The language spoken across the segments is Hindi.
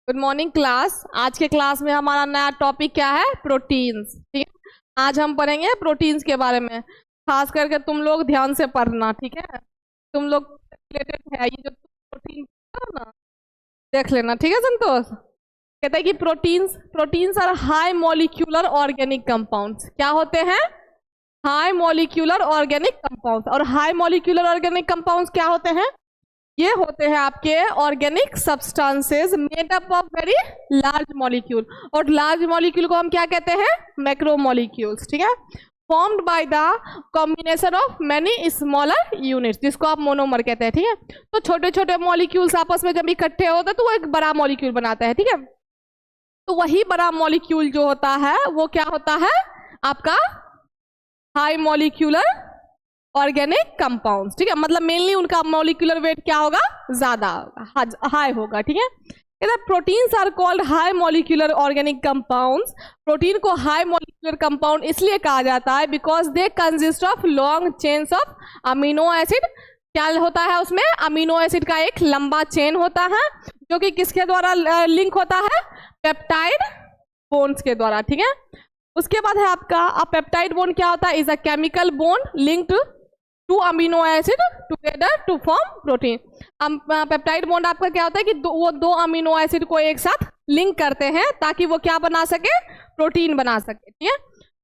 Good morning class. आज के क्लास में हमारा नया टॉपिक क्या है? प्रोटीन्स। ठीक है, आज हम पढ़ेंगे प्रोटीन्स के बारे में। खास करके तुम लोग ध्यान से पढ़ना, ठीक है। तुम लोग रिलेटेड है ये जो प्रोटीन ना, देख लेना, ठीक है संतोष। कहता है कि proteins proteins are high molecular organic compounds. क्या होते हैं? High molecular organic compounds. और हाई मॉलिक्यूलर ऑर्गेनिक कंपाउंड्स क्या होते हैं? ये होते हैं आपके organic substances made up of very large molecule. और लार्ज मॉलिक्यूल को हम क्या कहते हैं? Macro molecules. ठीक है, formed by the combination of many smaller units, जिसको आप मोनोमर कहते हैं। ठीक है, तो छोटे छोटे मॉलिक्यूल्स आपस में जब इकट्ठे होते हैं तो वो एक बड़ा मॉलिक्यूल बनाता है। ठीक है, तो वही बड़ा मॉलिक्यूल जो होता है वो क्या होता है? आपका हाई मॉलिक्यूलर ऑर्गेनिक कंपाउंड्स। ठीक है, मतलब मेनली उनका मॉलिक्यूलर वेट क्या होगा? ज्यादा होगा, हाई होगा। ठीक है, इधर proteins are called high molecular organic compounds. Protein को हाई मॉलिक्यूलर कंपाउंड इसलिए कहा जाता है because they consist of long chains of amino acid. क्या होता है उसमें? अमीनो एसिड का एक लंबा चेन होता है जो कि किसके द्वारा लिंक होता है? पेप्टाइड बॉन्ड्स के द्वारा। ठीक है, उसके बाद है आपका पेप्टाइड बॉन्ड क्या होता है? Is a chemical bond linked to amino acid together to form protein. Peptide bond आपका क्या होता है कि वो दो अमीनो एसिड को एक साथ लिंक करते हैं ताकि वो क्या बना सके? प्रोटीन बना सके। ठीक है,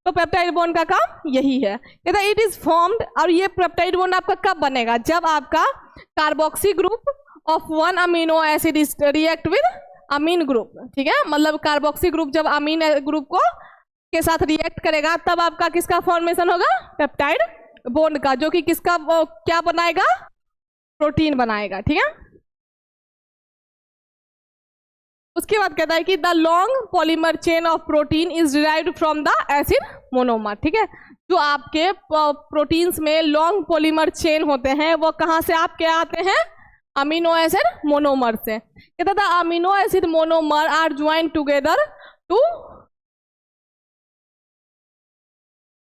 तो पेप्टाइड बॉन्ड का काम यही है। कहता है इट इज फॉर्म्ड। और ये पेप्टाइड बॉन्ड आपका कब बनेगा? जब आपका carboxy group of one amino acid is react with amine group. ठीक है, मतलब कार्बोक्सी ग्रुप जब अमीन ग्रुप को के साथ रिएक्ट करेगा तब आपका किसका फॉर्मेशन होगा? पेप्टाइड बॉन्ड का, जो कि किसका क्या बनाएगा? प्रोटीन बनाएगा। ठीक है, उसके बाद कहता है कि the long polymer chain of protein is derived from the acid monomer. ठीक है, जो आपके प्रोटीन्स में लॉन्ग पॉलीमर चेन होते हैं वो कहाँ से आपके आते हैं? अमीनो एसिड मोनोमर से। कहता था amino acid monomer are join together to,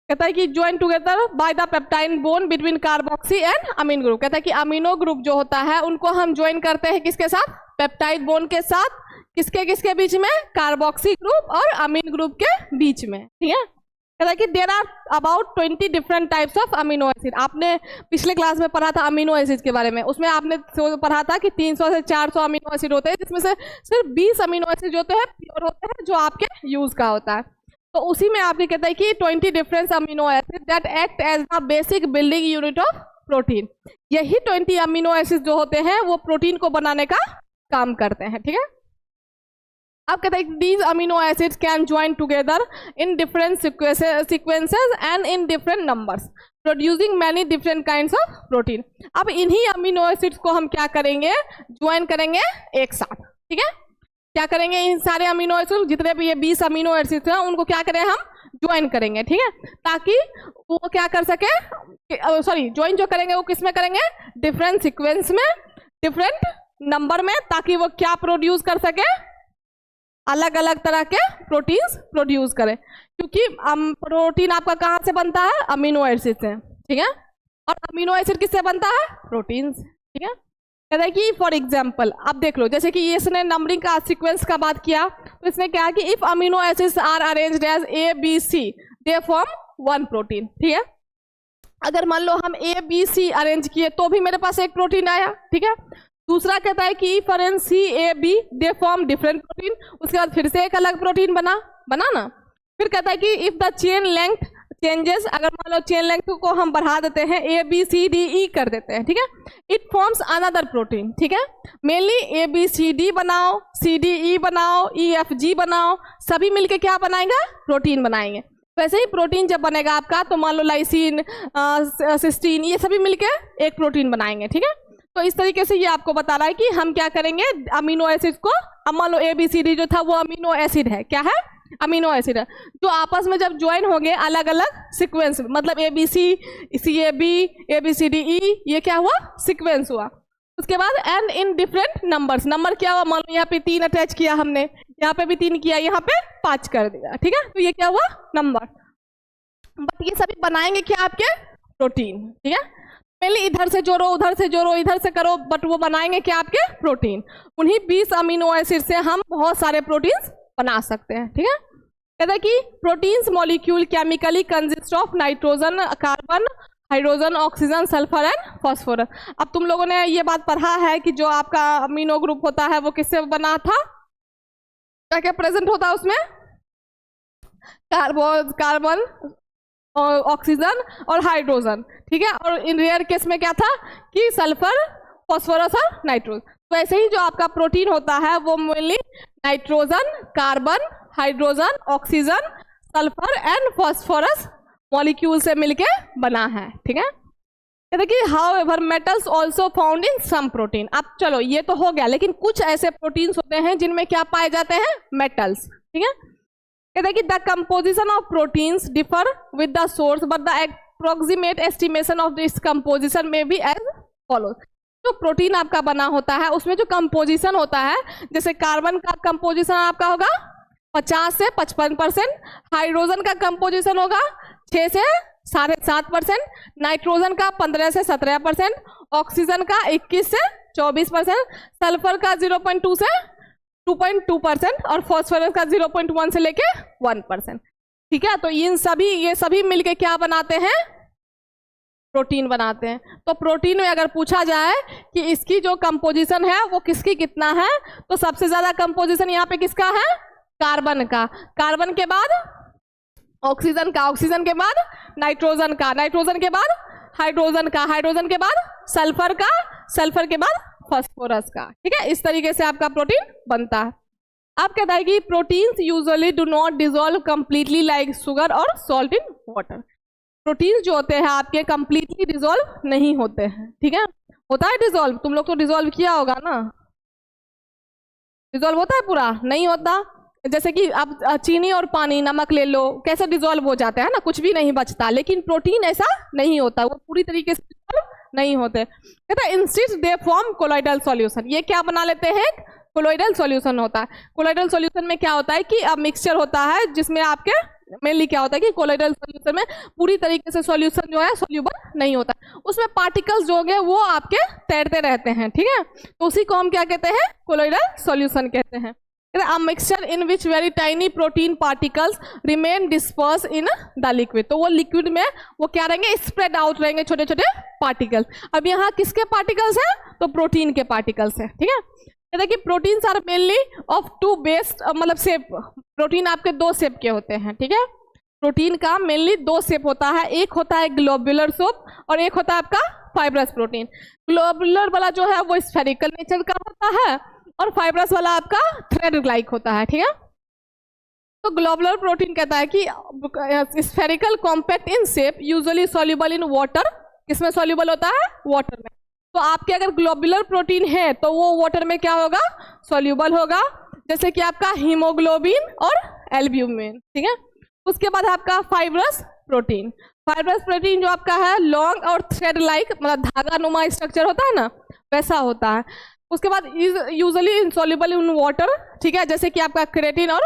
कहता है कि join together by the peptide bond between carboxy and amine group. कहता है कि अमीनो ग्रुप जो होता है उनको हम ज्वाइन करते हैं किसके साथ? पेप्टाइड बॉन्ड के साथ। किसके किसके बीच में? कार्बोक्सी ग्रुप और अमीन ग्रुप के बीच में। ठीक है, कहता है कि there are about 20 different types of amino acid. आपने पिछले क्लास में पढ़ा था अमीनो एसिड के बारे में, उसमें आपने पढ़ा था कि 300 से 400 अमीनो एसिड होते हैं, जिसमें से सिर्फ 20 अमीनो एसिड जो होते हैं प्योर होते हैं, जो आपके यूज का होता है। तो उसी में आपके कहता है कि 20 different amino acid that act as the basic building unit of protein. यही 20 अमीनो एसिड जो होते हैं वो प्रोटीन को बनाने का काम करते हैं। ठीक है, अब कहता है these amino acids can join together in different sequences and in different numbers producing many different kinds of protein. अब इन्हीं अमीनो एसिड्स को हम क्या करेंगे? ज्वाइन करेंगे एक साथ। ठीक है, क्या करेंगे? इन सारे अमीनो एसिड जितने भी ये 20 अमीनो एसिड हैं उनको क्या करें? हम ज्वाइन करेंगे। ठीक है, ताकि वो क्या कर सके? सॉरी, ज्वाइन जो करेंगे वो किस में करेंगे? डिफरेंट सीक्वेंस में, डिफरेंट नंबर में, ताकि वो क्या प्रोड्यूस कर सके? अलग अलग तरह के प्रोटीन्स प्रोड्यूस करें। क्योंकि प्रोटीन आपका कहाँ से बनता है? अमीनो एसिड से। ठीक है, और अमीनो एसिड किससे बनता है? प्रोटीन से। ठीक है, कहता है कि फॉर एग्जाम्पल आप देख लो, जैसे कि ये इसने नंबरिंग का सीक्वेंस का बात किया तो इसने क्या कि if amino acids are arranged as A B C they form one protein. ठीक है, अगर मान लो हम ए बी सी अरेंज किए तो भी मेरे पास एक प्रोटीन आया। ठीक है, दूसरा कहता है कि if arrange C A B they form different protein. उसके बाद फिर से एक अलग प्रोटीन बना ना। फिर कहता है कि if the chain length changes, अगर मान लो चेन लेंथ को हम बढ़ा देते हैं, ए बी सी डी ई कर देते हैं। ठीक है, इट फॉर्म्स अनदर प्रोटीन। ठीक है, mainly A B C D बनाओ, सी डी ई बनाओ, ई एफ जी बनाओ, सभी मिलके क्या बनाएगा? प्रोटीन बनाएंगे। वैसे ही प्रोटीन जब बनेगा आपका तो मान लो लाइसिन, सिस्टीन, ये सभी मिलके एक प्रोटीन बनाएंगे। ठीक है, तो इस तरीके से ये आपको बता रहा है कि हम क्या करेंगे? अमीनो एसिड को, अब मान लो ए बी सी डी जो था वो अमीनो एसिड है। क्या है? अमीनो एसिड है, जो आपस में जब ज्वाइन हो गए अलग अलग सीक्वेंस, मतलब A B C, C A B C D E, ये क्या हुआ? सीक्वेंस हुआ। उसके बाद and in different numbers, number क्या हुआ? मान लो यहाँ पे 3 अटैच किया हमने, यहाँ पे भी 3 किया, यहाँ पे 5 कर दिया। ठीक है, तो ये क्या हुआ? नंबर। बट ये सभी बनाएंगे क्या? आपके प्रोटीन। ठीक है, पहले इधर से जोड़ो, उधर से जोड़ो, इधर से करो, बट वो बनाएंगे क्या? आपके प्रोटीन। उन्हीं 20 अमीनो एसिड से हम बहुत सारे प्रोटीन्स बना सकते हैं। ठीक है, कहते हैं कि proteins molecule chemically consist of nitrogen, carbon, hydrogen, oxygen, sulphur and phosphorus. अब तुम लोगों ने ये बात पढ़ा है कि जो आपका अमीनो ग्रुप होता है वो किससे बना था, क्या क्या प्रेजेंट होता है उसमें? कार्बन, ऑक्सीजन और हाइड्रोजन। ठीक है, और इन रेयर केस में क्या था कि सल्फर, फॉस्फोरस और नाइट्रोजन। तो ऐसे ही जो आपका प्रोटीन होता है वो mainly nitrogen, carbon, hydrogen, oxygen, sulphur and phosphorus molecule से मिलके बना है। ठीक है, देखिए however metals also found in some protein. अब चलो ये तो हो गया, लेकिन कुछ ऐसे प्रोटीन्स होते हैं जिनमें क्या पाए जाते हैं? मेटल्स। ठीक है, कहते हैं कि the composition of proteins differ with the source but the approximate estimation of this composition में बी एज फॉलोज। जो प्रोटीन आपका बना होता है उसमें जो कंपोजिशन होता है, जैसे कार्बन का कंपोजिशन आपका होगा 50 से 55%, हाइड्रोजन का कंपोजिशन होगा 6 से 7.5%, नाइट्रोजन का 15 से 17%, ऑक्सीजन का 21 से 24%, सल्फर का 0.2 से 2.2% और फॉस्फोरस का 0.1 से लेके 1%। ठीक है, तो ये सभी मिलके क्या बनाते हैं? प्रोटीन बनाते हैं। तो प्रोटीन में अगर पूछा जाए कि इसकी जो कंपोजिशन है वो किसकी कितना है, तो सबसे ज्यादा कंपोजिशन यहाँ पे किसका है? कार्बन का। कार्बन के बाद ऑक्सीजन का, ऑक्सीजन के बाद नाइट्रोजन का, नाइट्रोजन के बाद हाइड्रोजन का, हाइड्रोजन के बाद सल्फर का, सल्फर के बाद फॉस्फोरस का। ठीक है, इस तरीके से आपका प्रोटीन बनता है। आप कहता है कि proteins usually do not dissolve completely like sugar और सॉल्ट इन वाटर। प्रोटीन्स जो होते हैं आपके कंप्लीटली डिसॉल्व नहीं होते हैं। ठीक है, होता है डिसॉल्व? तुम लोग तो डिसॉल्व किया होगा ना? डिसॉल्व होता है पूरा? नहीं होता। जैसे कि आप चीनी और पानी, नमक ले लो, कैसे डिसॉल्व हो जाता है ना, कुछ भी नहीं बचता। लेकिन प्रोटीन ऐसा नहीं होता, वो पूरी तरीके से डिसॉल्व नहीं होते। कहते हैं instead they form colloidal solution. ये क्या बना लेते हैं? कोलॉइडल सॉल्यूशन होता है। कोलॉइडल सॉल्यूशन में क्या होता है कि अब मिक्सचर होता है जिसमें आपके मेनली क्या होता है कि कोलॉइडल सॉल्यूशन में पूरी तरीके से सॉल्यूशन जो है सॉल्यूबल नहीं होता, उसमें पार्टिकल्स जो है वो आपके तैरते रहते हैं। ठीक है, तो उसी को हम क्या कहते हैं? कोलॉइडल सॉल्यूशन कहते हैं। A mixture in which very tiny protein particles remain dispersed in the liquid। तो वो लिक्विड में वो क्या रहेंगे? स्प्रेड आउट रहेंगे, छोटे छोटे पार्टिकल्स। अब यहाँ किसके पार्टिकल्स हैं? तो प्रोटीन के पार्टिकल्स हैं। ठीक है, कहते कि proteins are mainly of two based, मतलब शेप। प्रोटीन आपके दो शेप के होते हैं। ठीक है, प्रोटीन का मेनली दो शेप होता है, एक होता है ग्लोबुलर शेप और एक होता है आपका फाइब्रस प्रोटीन। ग्लोबुलर वाला जो है वो स्फेरिकल नेचर का होता है और फाइब्रस वाला आपका थ्रेड लाइक होता है। ठीक है, तो ग्लोबुलर प्रोटीन कहता है कि spherical compact in shape usually soluble in water. किसमें सॉल्युबल होता है? वाटर में। तो आपके अगर ग्लोबुलर प्रोटीन है तो वो वाटर में क्या होगा? सॉल्युबल होगा, जैसे कि आपका हीमोग्लोबिन और एल्ब्यूमिन। ठीक है, उसके बाद आपका फाइब्रस प्रोटीन। फाइब्रस प्रोटीन जो आपका है लॉन्ग और थ्रेड लाइक, मतलब धागा नुमा स्ट्रक्चर होता है ना, वैसा होता है। उसके बाद यूजुअली इनसॉल्युबल इन वाटर। ठीक है, जैसे कि आपका केराटिन और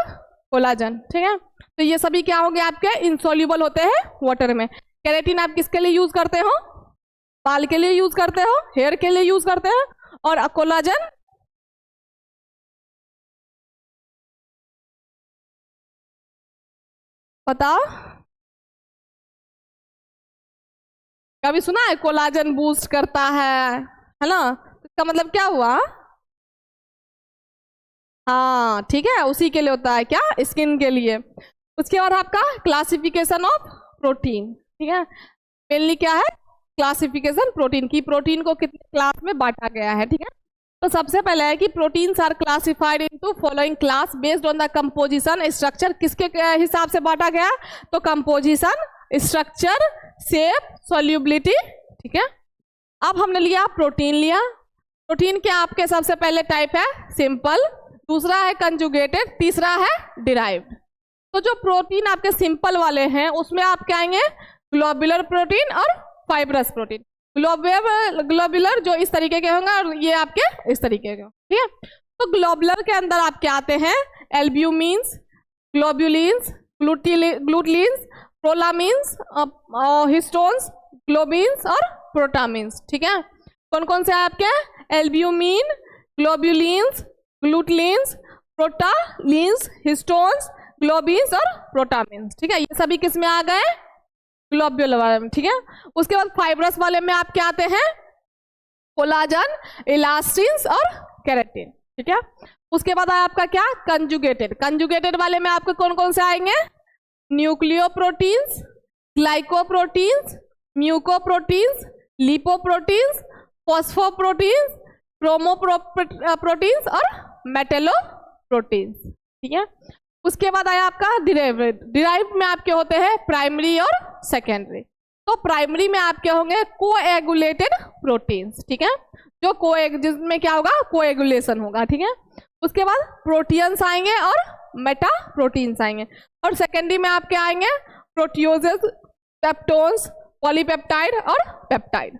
कोलाजन। ठीक है, तो ये सभी क्या हो गए? आपके इनसॉल्युबल होते हैं वाटर में। केराटिन आप किसके लिए यूज करते हो? बाल के लिए यूज करते हो, हेयर के लिए यूज करते हो। और कोलाजन बताओ, कभी सुना है? कोलाजन बूस्ट करता है ना? इसका मतलब क्या हुआ? हाँ, ठीक है, उसी के लिए होता है। क्या? स्किन के लिए। उसके बाद आपका क्लासिफिकेशन ऑफ प्रोटीन। ठीक है, मेनली क्या है? क्लासिफिकेशन प्रोटीन की। प्रोटीन को कितने क्लास में बांटा गया है। ठीक है, तो सबसे पहले है कि proteins are classified into following class based on the composition structure. किसके हिसाब से बांटा गया? तो कंपोजिशन, स्ट्रक्चर, शेप, सॉल्युबिलिटी। ठीक है, अब हमने लिया प्रोटीन लिया। प्रोटीन के आपके सबसे पहले टाइप है सिंपल, दूसरा है कंजुगेटेड, तीसरा है डिराइव्ड। तो जो प्रोटीन आपके सिंपल वाले हैं उसमें आप क्या आएंगे? ग्लोबुलर प्रोटीन और फाइब्रस प्रोटीन। ग्लोबुलर जो इस तरीके के होंगे और ये आपके इस तरीके के। ठीक है, तो ग्लोबुलर के अंदर आप क्या आते हैं? एल्ब्यूमिन्स, ग्लोब्युलिन्स, ग्लूटिलिन्स, प्रोलामिन्स, हिस्टोन्स, ग्लोबिन्स और प्रोटामिन्स, ठीक है। कौन कौन से आपके, एल्ब्यूमिन, ग्लोब्युलिन्स, ग्लूटलिन्स, प्रोटालिन्स, हिस्टोन्स, ग्लोबिन्स और प्रोटामिन्स, ठीक है। ये सभी किस में आ गए, ग्लोब्यूल वाले में, ठीक है। उसके बाद फाइब्रस वाले में आप क्या आते हैं, कोलाजन, इलास्टिन्स और केराटिन, ठीक है। उसके बाद आया आपका क्या, कंजुगेटेड। कंजुगेटेड वाले में आपके कौन कौन से आएंगे, न्यूक्लियोप्रोटीन्स, ग्लाइकोप्रोटीन्स, म्यूकोप्रोटीन्स, लिपोप्रोटीन्स, फॉस्फोप्रोटीन्स, क्रोमोप्रोटीन्स और मेटेलोप्रोटीन्स, ठीक है। उसके बाद आया आपका डिराइव्ड। डिराइव्ड में आपके होते हैं प्राइमरी और सेकेंडरी। तो प्राइमरी में आपके होंगे कोएगुलेटेड प्रोटीन्स, ठीक है, जो जिसमें क्या होगा, कोएगुलेशन होगा, ठीक है। उसके बाद प्रोटीन्स आएंगे और मेटा प्रोटीन्स आएंगे। और सेकेंडरी में आपके आएंगे प्रोटियोजेस, पेप्टोन्स, पॉलीपेप्टाइड और पेप्टाइड।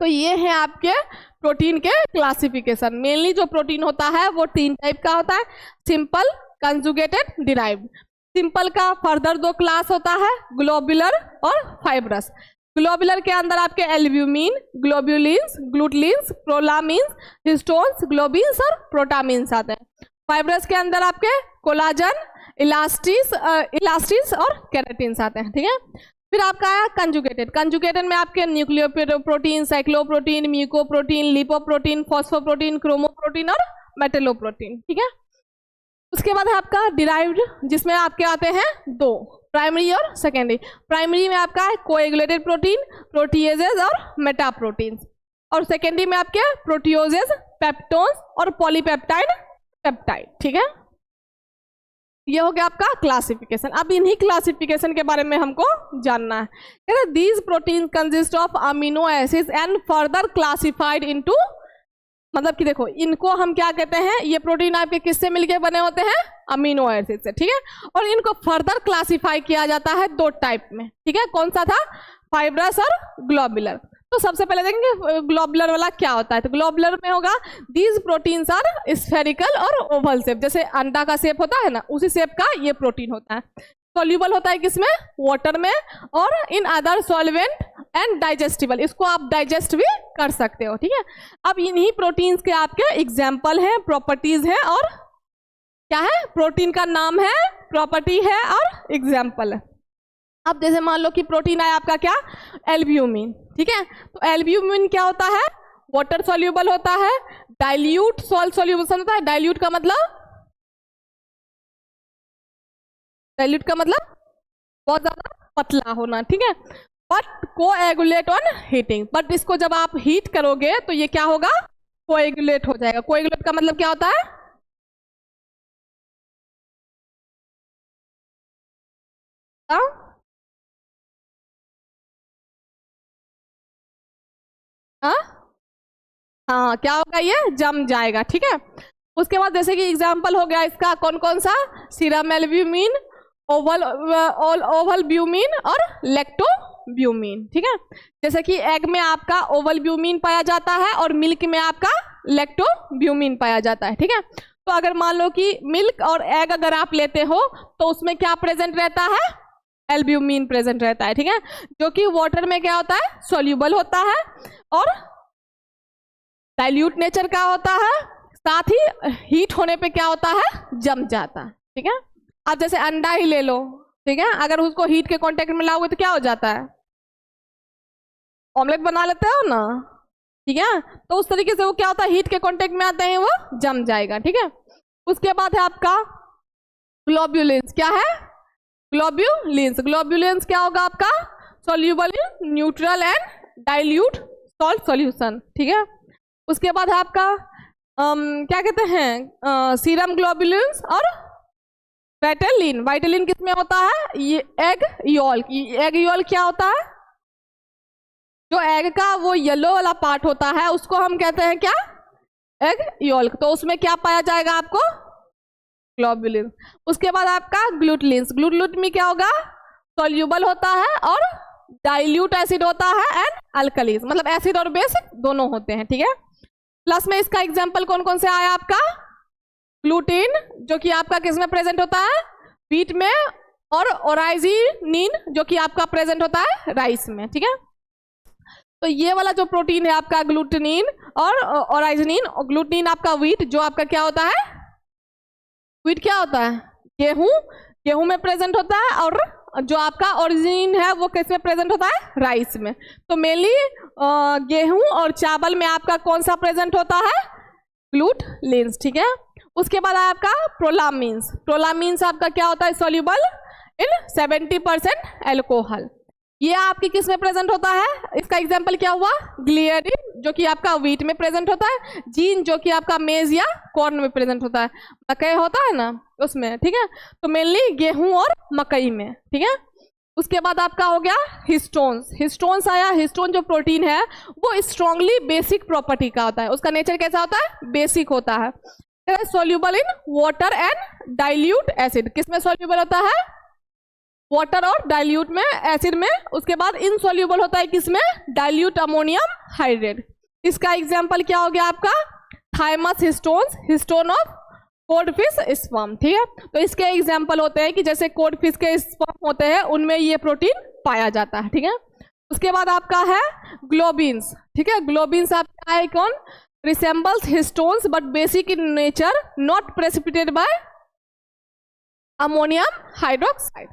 तो ये है आपके प्रोटीन के क्लासिफिकेशन। मेनली जो प्रोटीन होता है वो 3 टाइप का होता है, सिंपल, कंजुगेटेड, डिराइव्ड। सिंपल का फर्दर 2 क्लास होता है, ग्लोबुलर और फाइब्रस। ग्लोबुलर के अंदर आपके एल्ब्यूमिन, ग्लोब्युलिन्स, ग्लूटलिन्स, प्रोलामिन्स, हिस्टोन्स, ग्लोबिन्स और प्रोटामिन्स आते हैं। फाइब्रस के अंदर आपके कोलाजन, इलास्टिस और केराटिन्स आते हैं, ठीक है। फिर आपका आया कंजुगेटेड। कंजुगेटेड में आपके न्यूक्लियोप्रोटीन, साइक्लोप्रोटीन, म्यूकोप्रोटीन, लिपोप्रोटीन, फॉस्फोप्रोटीन, क्रोमोप्रोटीन और मेटेलोप्रोटीन, ठीक है। उसके बाद है आपका डिराइव्ड, जिसमें आपके आते हैं 2, प्राइमरी और सेकेंडरी। प्राइमरी में आपका है कोएगुलेटेड प्रोटीन, प्रोटीएजेस और मेटाप्रोटीन्स। और सेकेंडरी में आपके प्रोटियोजेस, पेप्टोन्स और पॉलीपेप्टाइड, पेप्टाइड, ठीक है। ये हो गया आपका क्लासिफिकेशन। अब इन्हीं क्लासिफिकेशन के बारे में हमको जानना है। These protein consist of amino acids and further classified into, मतलब कि देखो इनको हम क्या कहते हैं, ये प्रोटीन आपके किससे मिलके बने होते हैं, अमीनो एसिड से, ठीक है। और इनको फर्दर क्लासिफाई किया जाता है 2 टाइप में, ठीक है। कौन सा था, फाइब्रस और ग्लोबुलर। तो सबसे पहले देखेंगे ग्लोबुलर वाला क्या होता है। तो ग्लोबुलर में होगा दीज प्रोटीन्स आर स्फेरिकल और ओवल शेप, जैसे अंडा का शेप होता है ना, उसी शेप का ये प्रोटीन होता है। सॉल्यूबल होता है किसमें, वाटर में, और in other solvent and digestible, इसको आप डाइजेस्ट भी कर सकते हो, ठीक है। अब इन्हीं प्रोटीन्स के आपके एग्जाम्पल हैं, प्रॉपर्टीज हैं और क्या है, प्रोटीन का नाम है, प्रॉपर्टी है और एग्जाम्पल है। अब जैसे मान लो कि प्रोटीन है आपका क्या, एल्ब्यूमिन, ठीक है। तो एल्ब्यूमिन क्या होता है, वाटर सॉल्यूबल होता है, डाइल्यूट सॉल्ट सॉल्यूशन होता है। डाइल्यूट का मतलब बहुत ज्यादा पतला होना, ठीक है। But coagulate on heating, but इसको जब आप हीट करोगे तो ये क्या होगा, कोएगुलेट हो जाएगा। कोएगुलेट का मतलब क्या होता है, हाँ क्या होगा, ये जम जाएगा, ठीक है। उसके बाद जैसे कि एग्जांपल हो गया इसका, कौन कौन सा, सीरम एल्ब्यूमिन, ओवल ब्यूमिन और लैक्टोब्यूमिन, ठीक है। जैसे कि एग में आपका ओवल ब्यूमिन पाया जाता है और मिल्क में आपका लैक्टोब्यूमिन पाया जाता है, ठीक है। तो अगर मान लो कि मिल्क और एग अगर आप लेते हो तो उसमें क्या प्रेजेंट रहता है, एल्ब्यूमिन प्रेजेंट रहता है, ठीक है, जो कि वाटर में क्या होता है, सॉल्यूबल होता है और डाइल्यूट नेचर का होता है, साथ ही हीट होने पे क्या होता है, जम जाता है, ठीक है। आप जैसे अंडा ही ले लो, ठीक है, अगर उसको हीट के कांटेक्ट में लाओगे तो क्या हो जाता है, ऑमलेट बना लेते हो ना, ठीक है। तो उस तरीके से वो क्या होता है, हीट के कांटेक्ट में आते हैं वो जम जाएगा, ठीक है। उसके बाद है आपका ग्लोब्युलिन्स, क्या है, ग्लोब्युलिन्स। ग्लोब्युलिन्स क्या होगा आपका, soluble in neutral and dilute salt solution, ठीक है। उसके बाद है आपका क्या कहते हैं, सीरम ग्लोब्युलिन्स और वाइटेलिन। वाइटेलिन किसमें होता है, ये एग योल्क। एग योल्क क्या होता है, जो एग का वो येलो वाला पार्ट होता है उसको हम कहते हैं क्या, एग योल्क। तो उसमें क्या पाया जाएगा आपको, ग्लोब्युलिन। उसके बाद आपका ग्लूटलिन्स। ग्लूटलिन में क्या होगा, सॉल्यूबल होता है और डाइल्यूट एसिड होता है एंड अल्कलीज, मतलब एसिड और बेस दोनों होते हैं, ठीक है। प्लस में इसका एग्जांपल कौन कौन से आया आपका, ग्लूटीन जो कि आपका किस में प्रेजेंट होता है, व्हीट में, और ओराइजिनिन जो कि आपका प्रेजेंट होता है राइस में, ठीक है। तो ये वाला जो प्रोटीन है आपका ग्लूटेनिन और ओराइजनिन, ग्लूटेनिन आपका व्हीट, जो आपका क्या होता है, व्हीट क्या होता है, गेहूं में प्रेजेंट होता है, और जो आपका ओरिजिन है वो किस में प्रेजेंट होता है, राइस में। तो मेनली गेहूं और चावल में आपका कौन सा प्रेजेंट होता है, ग्लूटेनिन, ठीक है। उसके बाद आपका प्रोलामिन्स, प्रोलामिन्स आपका क्या होता है, सॉल्युबल इन 70% अल्कोहल। ये आपकी किस में प्रेजेंट होता है, इसका एग्जांपल क्या हुआ, ग्लियरिन जो कि आपका व्हीट में प्रेजेंट होता है, जीन जो कि आपका मेज या कॉर्न में प्रेजेंट होता है, मकई होता है ना उसमें, ठीक है। तो मेनली गेहूं और मकई में, ठीक है। उसके बाद आपका हो गया हिस्टोन्स, हिस्टोन्स आया। हिस्टोन जो प्रोटीन है वो स्ट्रांगली बेसिक प्रॉपर्टी का होता है, उसका नेचर कैसा होता है, बेसिक होता है। Soluble in water and dilute acid, किस में सोल्यूबल होता है, वाटर और डाइल्यूट में, एसिड में। उसके बाद इनसोल्यूबल होता है किसमें, डाइल्यूट अमोनियम हाइड्रेट। इसका एग्जांपल क्या हो गया आपका, thymus histones, histone of codfish sperm, ठीक है। तो इसके एग्जांपल होते हैं कि जैसे कोडफिश के स्पर्म होते हैं उनमें ये प्रोटीन पाया जाता है, ठीक है। उसके बाद आपका है ग्लोबिन्स, ठीक है। ग्लोबिन्स आपका है कौन, resembles histones but basic in nature, not precipitated bye ammonium hydroxide.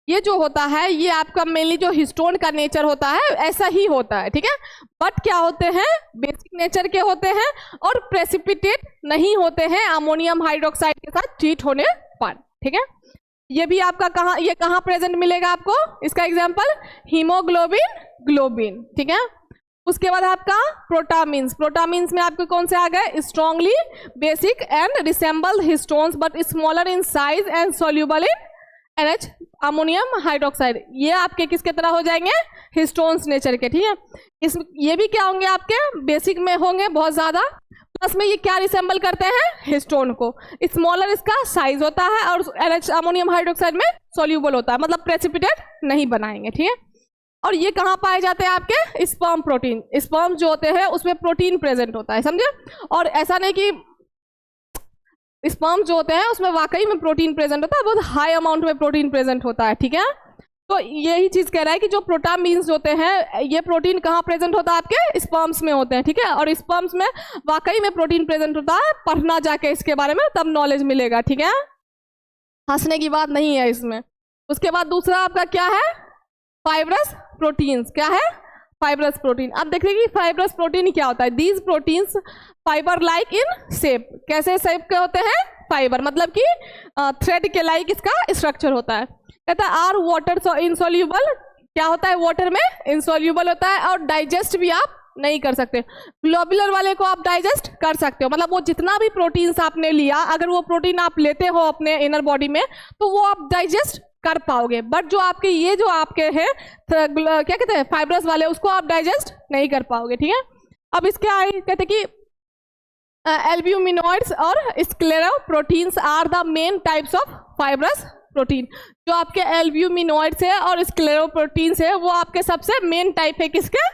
ये जो होता है ये आपका मेनली जो हिस्टोन का नेचर होता है ऐसा ही होता है, ठीक है। बट क्या होते हैं, बेसिक नेचर के होते हैं और प्रेसिपिटेट नहीं होते हैं अमोनियम हाइड्रोक्साइड के साथ ट्रीट होने पर, ठीक है। ये भी आपका कहाँ, ये कहाँ प्रेजेंट मिलेगा आपको, इसका एग्जांपल हीमोग्लोबिन, ग्लोबिन, ठीक है। उसके बाद आपका प्रोटामिन्स, प्रोटामिन्स में आपके कौन से आ गए, strongly basic and resemble histones but smaller in size and soluble in NH ammonium hydroxide. ये आपके किसके तरह हो जाएंगे, हिस्टोन्स नेचर के, ठीक है। इस ये भी क्या होंगे आपके, बेसिक में होंगे बहुत ज्यादा, प्लस में ये क्या रिसेंबल करते हैं, हिस्टोन को। स्मॉलर इसका साइज होता है और NH अमोनियम हाइड्रोक्साइड में सोल्यूबल होता है, मतलब प्रेसिपिटेट नहीं बनाएंगे, ठीक है। और ये कहाँ पाए जाते हैं आपके, स्पर्म प्रोटीन, स्पर्म जो होते हैं उसमें प्रोटीन प्रेजेंट होता है, समझे। और ऐसा नहीं कि स्पर्म जो होते हैं उसमें वाकई में प्रोटीन प्रेजेंट होता है, बहुत हाई अमाउंट में प्रोटीन प्रेजेंट होता है, ठीक है। तो यही चीज कह रहा है कि जो प्रोटामिन्स होते हैं ये प्रोटीन कहाँ प्रेजेंट होता है, आपके स्पर्म्स में होते हैं, ठीक है। और स्पर्म्स में वाकई में प्रोटीन प्रेजेंट होता है, पढ़ना जाके इसके बारे में तब नॉलेज मिलेगा, ठीक है, हंसने की बात नहीं है इसमें। उसके बाद दूसरा आपका क्या है, फाइब्रस प्रोटीन्स, क्या है, फाइब्रस प्रोटीन। अब देखिए कि फाइब्रस प्रोटीन क्या होता है, these proteins fibre like in shape, कैसे शेप के होते हैं, फाइबर मतलब कि थ्रेड के लाइक इसका स्ट्रक्चर होता है। कहता है आर वाटर इनसोल्यूबल, क्या होता है, वाटर में इनसोल्यूबल होता है और डाइजेस्ट भी आप नहीं कर सकते। ग्लोबुलर वाले को आप डाइजेस्ट कर सकते हो, मतलब वो जितना भी प्रोटीन्स आपने लिया, अगर वो प्रोटीन आप लेते हो अपने इनर बॉडी में तो वो आप डाइजेस्ट कर पाओगे। बट जो आपके ये जो आपके हैं क्या कहते हैं, फाइब्रस वाले, उसको आप डाइजेस्ट नहीं कर पाओगे, ठीक है। अब इसके आगे कहते कि एल्ब्यूमिनॉइड्स और scleroproteins are the main types of fibrous protein. जो आपके एल्ब्यूमिनॉइड्स है और स्क्लेरोप्रोटीन्स है वो आपके सबसे मेन टाइप है किसके,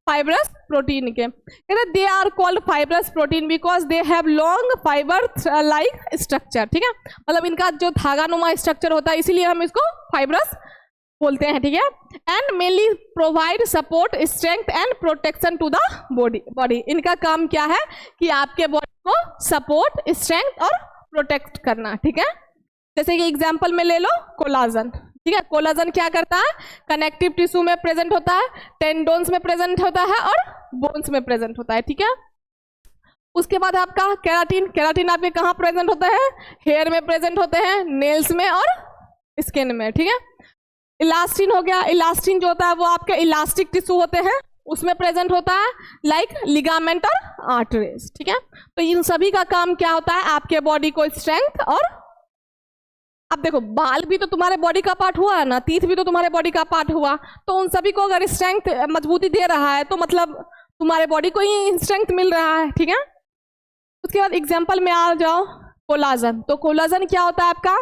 फाइब्रस प्रोटीन के। कहते they are called fibrous protein because they have long fibre like structure, ठीक है, मतलब इनका जो धागानुमा स्ट्रक्चर होता है इसीलिए हम इसको फाइब्रस बोलते हैं, ठीक है। And mainly provide support strength and protection to the body. इनका काम क्या है कि आपके बॉडी को सपोर्ट, स्ट्रेंथ और प्रोटेक्ट करना, ठीक है। जैसे कि एग्जांपल में ले लो कोलाजन, ठीक है। कोलाजन क्या करता है, कनेक्टिव टिश्यू में प्रेजेंट होता है, टेंडोन्स में प्रेजेंट होता है और बोन्स में प्रेजेंट होता है, ठीक है। उसके बाद आपका केराटिन, केराटिन आपके कहाँ प्रेजेंट होता है, हेयर में प्रेजेंट होते हैं, नेल्स में और स्किन में, ठीक है। इलास्टिन हो गया, इलास्टिन जो होता है वो आपके इलास्टिक टिश्यू होते हैं उसमें प्रेजेंट होता है, लाइक लिगामेंट और आर्टरीज, ठीक है। तो इन सभी का काम क्या होता है, आपके बॉडी को स्ट्रेंथ और, अब देखो बाल भी तो तुम्हारे बॉडी का पार्ट हुआ है ना, तीत भी तो तुम्हारे बॉडी का पार्ट हुआ, तो उन सभी को अगर स्ट्रेंथ मजबूती दे रहा है तो मतलब तुम्हारे बॉडी को ही स्ट्रेंथ मिल रहा है, ठीक है। उसके बाद एग्जांपल में आ जाओ कोलाजन, तो कोलाजन क्या होता है आपका,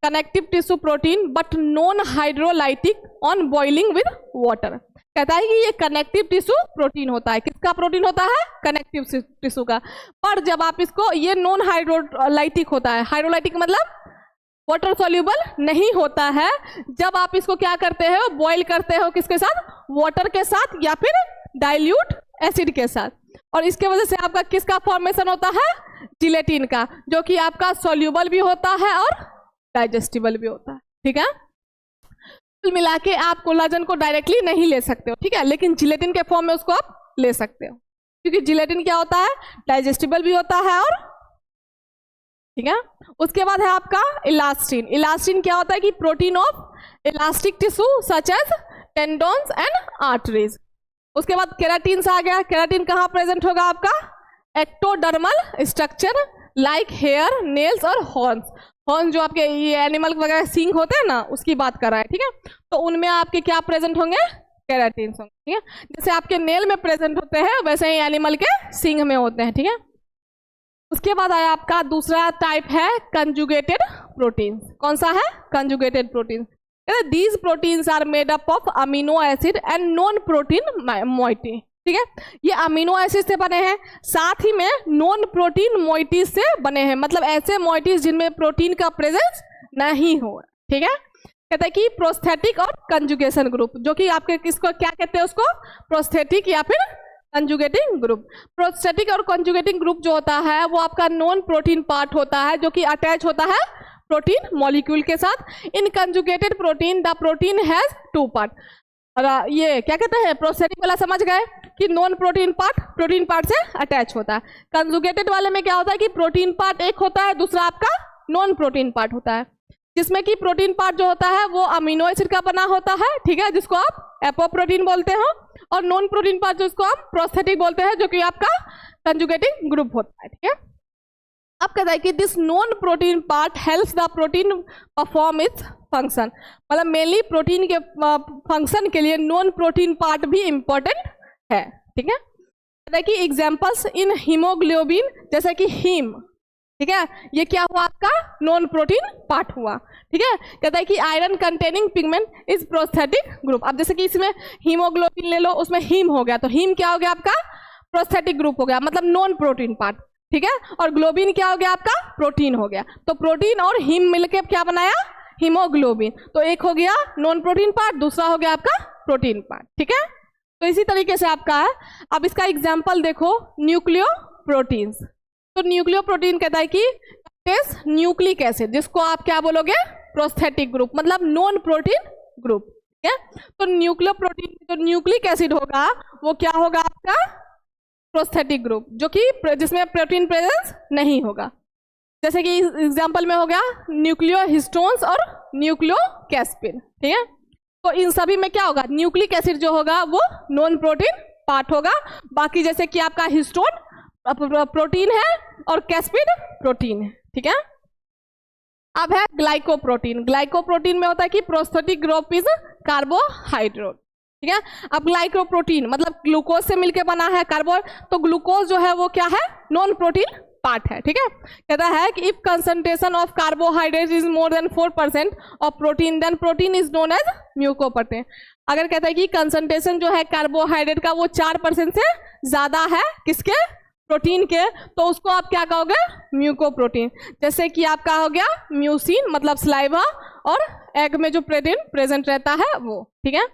connective tissue protein but non hydrolytic on boiling with water. कहता है कि ये कनेक्टिव टिश्यू प्रोटीन होता है, किसका प्रोटीन होता है, कनेक्टिव टिश्यू का। पर जब आप इसको, ये नॉन हाइड्रोलाइटिक होता है, हाइड्रोलाइटिक मतलब वाटर सॉल्यूबल नहीं होता है। जब आप इसको क्या करते हो, बॉईल करते हो किसके साथ, वाटर के साथ या फिर डाइल्यूट एसिड के साथ, और इसके वजह से आपका किसका फॉर्मेशन होता है, जिलेटिन का, जो कि आपका सॉल्यूबल भी होता है और डाइजेस्टिबल भी होता है, ठीक है। कुल मिला के आप कोलाजन को डायरेक्टली नहीं ले सकते हो, ठीक है, लेकिन जिलेटिन के फॉर्म में उसको आप ले सकते हो, क्योंकि जिलेटिन क्या होता है, डाइजेस्टिबल भी होता है और, ठीक है। उसके बाद है आपका इलास्टिन। इलास्टिन क्या होता है कि protein of elastic tissue such as tendons and arteries. उसके बाद केराटिन आ गया। केराटिन कहाँ प्रेजेंट होगा आपका, ectodermal structure like hair, nails और हॉर्न्स। हॉर्न जो आपके ये एनिमल वगैरह सींग होते हैं ना, उसकी बात कर रहा है, ठीक है। तो उनमें आपके क्या प्रेजेंट होंगे, केराटिन होंगे, ठीक है। जैसे आपके नेल में प्रेजेंट होते हैं वैसे ही एनिमल के सींग में होते हैं, ठीक है। उसके बाद आया आपका दूसरा टाइप है कंजुगेटेड प्रोटीन। कौन सा है, conjugated protein. These proteins are made up of amino acid and non protein moiety, ठीक है। ये अमीनो एसिड से बने हैं, साथ ही में नॉन प्रोटीन मोइटीज से बने हैं, मतलब ऐसे मोइटीज जिनमें प्रोटीन का प्रेजेंस नहीं हो, ठीक है। कहते हैं कि प्रोस्थेटिक और कंजुगेशन ग्रुप, जो कि आपके किसको क्या कहते हैं, उसको प्रोस्थेटिक या फिर कंजुगेटिंग ग्रुप। प्रोस्थेटिक और कंजुगेटिंग ग्रुप जो होता है वो आपका नॉन प्रोटीन पार्ट होता है, जो कि अटैच होता है प्रोटीन मॉलिक्यूल के साथ। In conjugated protein the protein has 2 part. और ये क्या कहते हैं, प्रोस्थेटिक वाला समझ गए कि non protein part protein part से अटैच होता है। कंजुगेटेड वाले में क्या होता है कि प्रोटीन पार्ट एक होता है, दूसरा आपका नॉन प्रोटीन पार्ट होता है, जिसमें कि प्रोटीन पार्ट जो होता है वो अमीनो एसिड का बना होता है, ठीक है, जिसको आप एपोप्रोटीन बोलते हो, और नॉन प्रोटीन पार्ट जिसको आप प्रोस्थेटिक बोलते हैं, जो कि आपका कंजुगेटिंग ग्रुप होता है, ठीक है। अब कहता है कि this non protein part helps the protein perform its function, मतलब मेनली प्रोटीन के फंक्शन के लिए नॉन प्रोटीन पार्ट भी इंपॉर्टेंट है, ठीक है। कहता है कि एग्जाम्पल्स इन हीमोग्लोबिन, जैसे कि हीम, ठीक है, ये क्या हुआ आपका नॉन प्रोटीन पार्ट हुआ, ठीक है। कहता है कि iron containing pigment is prosthetic group. अब जैसे कि इसमें हीमोग्लोबिन ले लो, उसमें हीम हो गया, तो हीम क्या हो गया आपका, प्रोस्थेटिक ग्रुप हो गया, मतलब नॉन प्रोटीन पार्ट, ठीक है। और ग्लोबिन क्या हो गया आपका, प्रोटीन हो गया। तो प्रोटीन और हीम मिलकर क्या बनाया, हीमोग्लोबिन। तो एक हो गया नॉन प्रोटीन पार्ट, दूसरा हो गया आपका प्रोटीन पार्ट, ठीक है। तो इसी तरीके से आपका है। अब इसका एग्जाम्पल देखो, न्यूक्लियो प्रोटीन्स। तो न्यूक्लियो प्रोटीन कहता है कि न्यूक्लिक एसिड, जिसको आप क्या बोलोगे, प्रोस्थेटिक ग्रुप, मतलब नॉन प्रोटीन ग्रुप, ठीक है। तो न्यूक्लियो प्रोटीन जो न्यूक्लिक एसिड होगा वो क्या होगा आपका, प्रोस्थेटिक ग्रुप, जो कि जिसमें प्रोटीन प्रेजेंस नहीं होगा। जैसे कि एग्जाम्पल में हो गया न्यूक्लियो हिस्टोन्स और न्यूक्लियो कैस्पिन, ठीक है। तो इन सभी में क्या होगा, न्यूक्लिक एसिड जो होगा वो नॉन प्रोटीन पार्ट होगा। बाकी जैसे कि आपका हिस्टोन प्रोटीन है और कैस्पिड प्रोटीन है, ठीक है। अब है ग्लाइकोप्रोटीन। ग्लाइकोप्रोटीन में होता है कि प्रोस्थेटिक ग्रुप इज कार्बोहाइड्रेट, ठीक है। अब ग्लाइकोप्रोटीन मतलब ग्लूकोज से मिलकर बना है कार्बो, तो ग्लूकोज जो है वो क्या है, नॉन प्रोटीन पार्ट है, ठीक है। कहता है कि if concentration of carbohydrate is more than 4% of protein then protein is known as mucoprotein. अगर कहता है कि कंसंट्रेशन जो है कार्बोहाइड्रेट का वो 4% से ज्यादा है, किसके, प्रोटीन के, तो उसको आप क्या कहोगे, म्यूकोप्रोटीन। जैसे कि आपका हो गया म्यूसिन, मतलब स्लाइवा, और एग में जो प्रोटीन प्रेजेंट रहता है वो, ठीक है।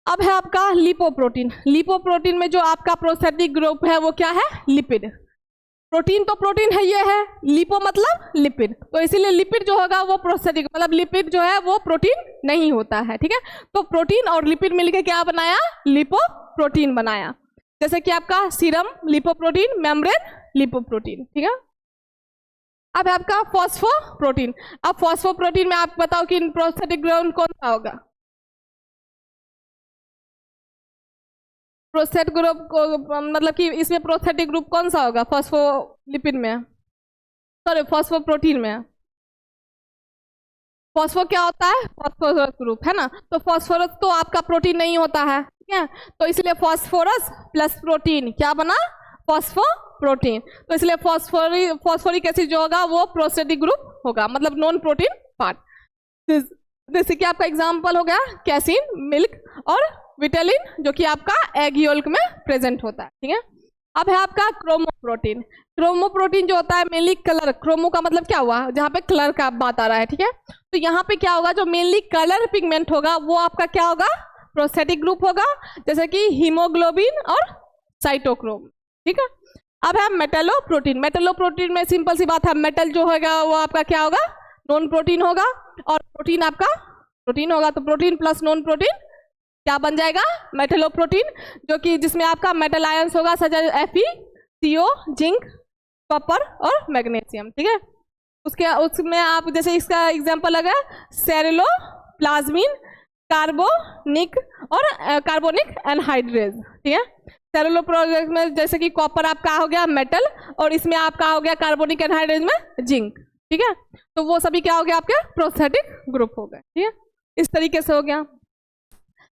अब है आपका लिपोप्रोटीन। लिपोप्रोटीन में जो आपका प्रोस्थेटिक ग्रुप है वो क्या है, लिपिड। प्रोटीन तो प्रोटीन है, ये है, लिपो मतलब लिपिड, तो इसीलिए लिपिड जो होगा वो प्रोस्थेटिक, मतलब लिपिड जो है वो प्रोटीन नहीं होता है, ठीक है। तो प्रोटीन और लिपिड मिलकर क्या बनाया, लिपोप्रोटीन बनाया। जैसे कि आपका सीरम लिपोप्रोटीन, मेम्ब्रेन लिपोप्रोटीन, ठीक है। अब है आपका फॉस्फोप्रोटीन। अब फॉस्फोप्रोटीन में आप बताओ कि प्रोस्थेटिक ग्रुप कौन सा होगा, प्रोस्थेटिक ग्रुप को, मतलब कि इसमें प्रोस्थेटिक ग्रुप कौन सा होगा, फॉस्फोलिपिड में, सॉरी फॉस्फोप्रोटीन में। फॉस्फो क्या होता है, फॉस्फोरस ग्रुप है ना, तो फॉस्फोरस तो आपका प्रोटीन नहीं होता है, ठीक है। तो इसलिए फॉस्फोरस प्लस प्रोटीन क्या बना, फॉस्फोप्रोटीन। तो इसलिए फॉस्फोरिक एसिड जो होगा वो प्रोस्थेटिक ग्रुप होगा, मतलब नॉन प्रोटीन पार्ट। जैसे कि आपका एग्जांपल हो गया कैसिन, मिल्क और विटेलिन, जो कि आपका एग योल्क में प्रेजेंट होता है, ठीक है। अब है आपका क्रोमोप्रोटीन। क्रोमोप्रोटीन जो होता है मेनली कलर, क्रोमो का मतलब क्या हुआ, जहाँ पे कलर का बात आ रहा है, ठीक है। तो यहाँ पे क्या होगा, जो मेनली कलर पिगमेंट होगा वो आपका क्या होगा, प्रोस्थेटिक ग्रुप होगा, जैसे कि हीमोग्लोबिन और साइटोक्रोम, ठीक है। अब है मेटलोप्रोटीन। मेटलोप्रोटीन में सिंपल सी बात है, मेटल जो होगा वो आपका क्या होगा, नॉन प्रोटीन होगा, और प्रोटीन आपका प्रोटीन होगा, तो प्रोटीन प्लस नॉन प्रोटीन क्या बन जाएगा, मेटलोप्रोटीन, जो कि जिसमें आपका मेटल आयंस होगा such as Fe, CO, zinc, copper और मैग्नीशियम, ठीक है। उसमें आप जैसे इसका एग्जांपल लगा सेरुलोप्लाज्मिन, कार्बोनिक और कार्बोनिक एनहाइड्रेज, ठीक है। सेरुलोप्रोजेक्ट में जैसे कि कॉपर आपका हो गया मेटल, और इसमें आपका हो गया कार्बोनिक एनहाइड्रेज में जिंक, ठीक है। तो वो सभी क्या हो गया, आपके प्रोस्थेटिक ग्रुप हो गए, ठीक है। इस तरीके से हो गया।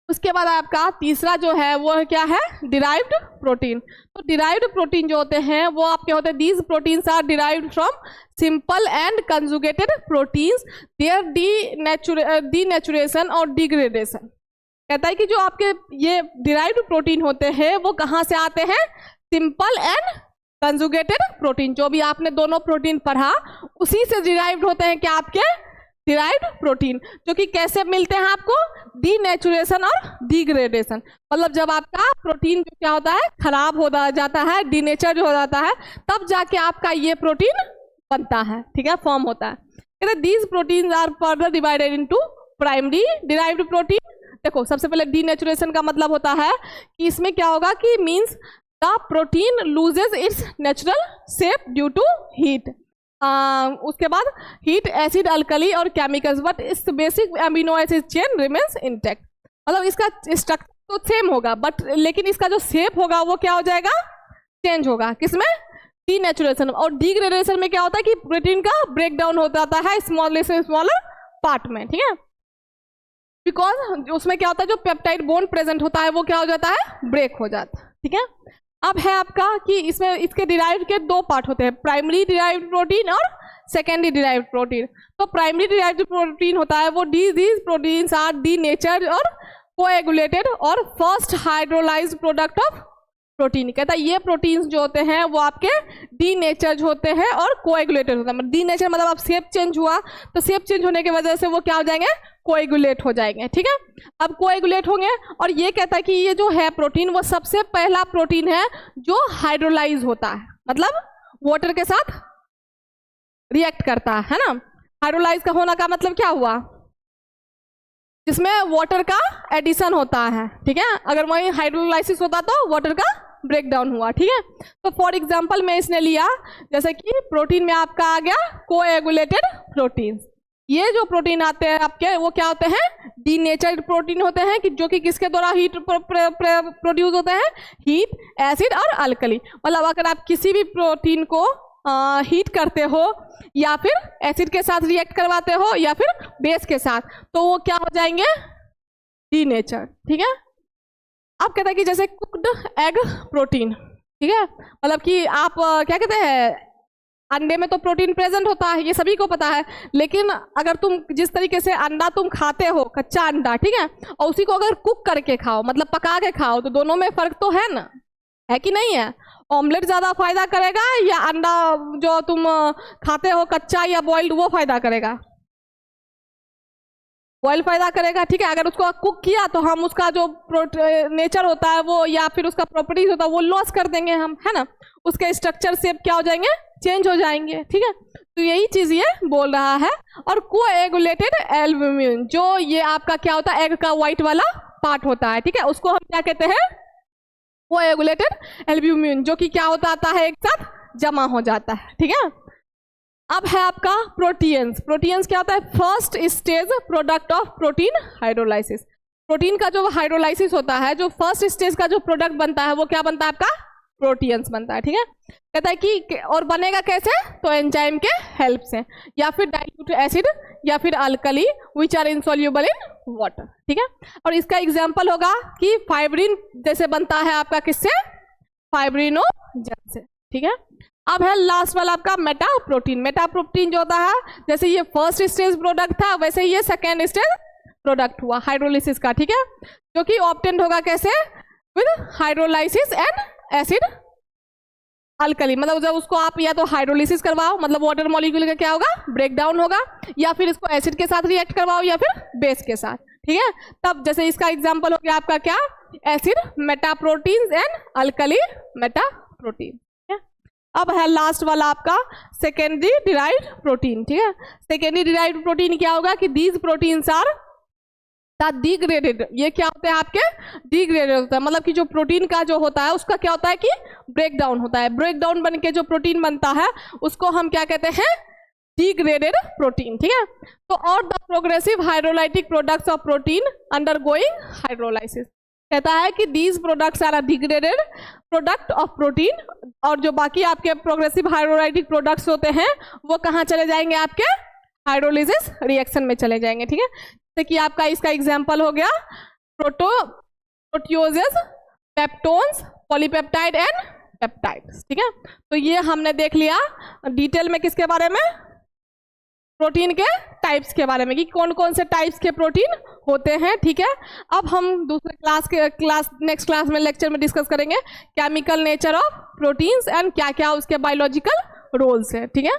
उसके बाद आपका तीसरा जो है वो क्या है, डिराइव्ड प्रोटीन। तो डिराइव्ड प्रोटीन जो होते हैं वो आपके होते हैं, these proteins are derived from simple and conjugated proteins, their denaturation और डिग्रेडेशन। कहता है कि जो आपके ये डिराइव्ड प्रोटीन होते हैं वो कहाँ से आते हैं, सिंपल एंड कंजुगेटेड प्रोटीन, जो भी आपने दोनों प्रोटीन पढ़ा उसी से डिराइव्ड होते हैं क्या, आपके डिराइव्ड प्रोटीन, जो कि कैसे मिलते हैं आपको, डीनेचुरेशन और डिग्रेडेशन। मतलब जब आपका प्रोटीन जो क्या होता है, खराब हो जाता है, डीनेचर हो जाता है, तब जाके आपका ये प्रोटीन बनता है, ठीक है, फॉर्म होता है। कहते these protein are further divided into primary derived protein. देखो सबसे पहले डीनेचुरेशन का मतलब होता है कि इसमें क्या होगा कि means the protein loses its natural shape due to heat. उसके बाद हीट, एसिड, अल्कली और केमिकल्स, बट इस basic amino acid chain remains intact. मतलब इसका स्ट्रक्चर तो सेम होगा, बट लेकिन इसका जो शेप होगा वो क्या हो जाएगा, चेंज होगा। किसमें, डीनेचुरेशन। और डिग्रेडेशन में क्या होता है कि प्रोटीन का ब्रेक डाउन हो जाता है स्मॉलर से स्मॉलर पार्ट में, ठीक है। बिकॉज उसमें क्या होता है, जो पेप्टाइड बॉन्ड प्रेजेंट होता है वो क्या हो जाता है, ब्रेक हो जाता है, ठीक है। अब है आपका कि इसमें इसके डिराइव्ड के दो पार्ट होते हैं, प्राइमरी डिराइव्ड प्रोटीन और सेकेंडरी डिराइव्ड प्रोटीन। तो प्राइमरी डिराइव्ड प्रोटीन होता है वो दीज प्रोटीन्स आर डीनेचर्ड और कोएगुलेटेड और first hydrolysed product of protein. कहता है ये प्रोटीन्स जो होते हैं वो आपके डीनेचर्ड होते हैं और कोएगुलेटेड होता है। डीनेचर मतलब अब शेप चेंज हुआ, तो शेप चेंज होने की वजह से वो क्या हो जाएंगे, कोएगुलेट हो जाएंगे, ठीक है। अब कोएगुलेट होंगे, और ये कहता है कि ये जो है प्रोटीन वो सबसे पहला प्रोटीन है जो हाइड्रोलाइज होता है, मतलब वाटर के साथ रिएक्ट करता है ना। हाइड्रोलाइज का होना का मतलब क्या हुआ, जिसमें वाटर का एडिशन होता है, ठीक है। अगर वही हाइड्रोलाइसिस होता तो वाटर का ब्रेक डाउन हुआ, ठीक है। तो फॉर एग्जांपल में इसने लिया, जैसे कि प्रोटीन में आपका आ गया कोएगुलेटेड प्रोटीन। ये जो प्रोटीन आते हैं आपके वो क्या होते हैं, डीनेचर्ड प्रोटीन होते हैं, कि जो कि किसके द्वारा हीट प्रोड्यूस होते हैं, हीट, एसिड और अल्कली। मतलब अगर आप किसी भी प्रोटीन को हीट करते हो या फिर एसिड के साथ रिएक्ट करवाते हो या फिर बेस के साथ, तो वो क्या हो जाएंगे, डीनेचर्ड, ठीक है। अब कहते हैं कि जैसे कुक्ड एग प्रोटीन, ठीक है, मतलब कि आप क्या कहते हैं, अंडे में तो प्रोटीन प्रेजेंट होता है, ये सभी को पता है, लेकिन अगर तुम जिस तरीके से अंडा तुम खाते हो, कच्चा अंडा, ठीक है, और उसी को अगर कुक करके खाओ, मतलब पका के खाओ, तो दोनों में फर्क तो है ना, है कि नहीं है। ऑमलेट ज़्यादा फायदा करेगा या अंडा जो तुम खाते हो कच्चा या बॉइल्ड वो फायदा करेगा, बॉइल फायदा करेगा, ठीक है। अगर उसको कुक किया तो हम उसका जो नेचर होता है वो या फिर उसका प्रॉपर्टीज होता है वो लॉस कर देंगे हम, है ना, उसके स्ट्रक्चर शेप क्या हो जाएंगे, चेंज हो जाएंगे, ठीक है। तो यही चीज ये बोल रहा है। और कोएगुलेटेड एल्ब्यूमिन, जो ये आपका क्या होता है, एग का व्हाइट वाला पार्ट होता है, ठीक है, उसको हम क्या कहते हैं, कोएगुलेटेड एल्ब्यूमिन, जो कि क्या होता आता है, एक साथ जमा हो जाता है, ठीक है। अब है आपका प्रोटीन्स। प्रोटीन्स क्या होता है, first stage product of protein hydrolysis. Protein का जो हाइड्रोलाइसिस होता है, जो फर्स्ट स्टेज का जो प्रोडक्ट बनता है वो क्या बनता है, आपका प्रोटीन्स बनता है, ठीक है। कहता है कि और बनेगा कैसे, तो एंजाइम के हेल्प से, या फिर डाइल्यूट एसिड या फिर alkali which are insoluble in water, ठीक है। और इसका एग्जांपल होगा कि फाइब्रिन जैसे बनता है आपका किससे, फाइब्रिनोजन से, ठीक है। अब है लास्ट वाला आपका मेटाप्रोटीन। मेटाप्रोटीन जो होता है, जैसे ये फर्स्ट स्टेज प्रोडक्ट था वैसे ये सेकेंड स्टेज प्रोडक्ट हुआ हाइड्रोलिसिस का, ठीक है, जो कि ऑब्टेन्ड होगा कैसे, with hydrolysis and acid alkali. मतलब जब उसको आप या तो हाइड्रोलिसिस करवाओ, मतलब वाटर मॉलिक्यूल का क्या होगा, ब्रेक डाउन होगा, या फिर इसको एसिड के साथ रिएक्ट करवाओ या फिर बेस के साथ, ठीक है। तब जैसे इसका एग्जांपल हो गया आपका क्या, एसिड मेटाप्रोटीन्स एंड अल्कली मेटाप्रोटीन। अब है लास्ट वाला आपका सेकेंडरी डिराइव्ड प्रोटीन, ठीक है। सेकेंडरी डिराइव्ड प्रोटीन क्या होगा कि दीज प्रोटीन्स आर डिग्रेडेड, ये क्या होते हैं आपके डिग्रेडेड होता है, मतलब कि जो प्रोटीन का जो होता है उसका क्या होता है कि ब्रेक डाउन होता है, ब्रेक डाउन बन के जो प्रोटीन बनता है उसको हम क्या कहते हैं, डिग्रेडेड प्रोटीन, ठीक है। तो और the progressive hydrolytic products of protein undergoing hydrolysis, कहता है कि these products are degraded product of protein, और जो बाकी आपके प्रोग्रेसिव हाइड्रोलाइटिक प्रोडक्ट्स होते हैं वो कहाँ चले जाएंगे, आपके हाइड्रोलिसिस रिएक्शन में चले जाएंगे, ठीक है। जैसे कि आपका इसका एग्जांपल हो गया proteoses, peptones, polypeptide and peptides, ठीक है। तो ये हमने देख लिया डिटेल में किसके बारे में, प्रोटीन के टाइप्स के बारे में, कि कौन कौन से टाइप्स के प्रोटीन होते हैं, ठीक है। अब हम दूसरे नेक्स्ट क्लास में लेक्चर में डिस्कस करेंगे chemical nature of proteins and क्या क्या उसके बायोलॉजिकल रोल्स है, ठीक है।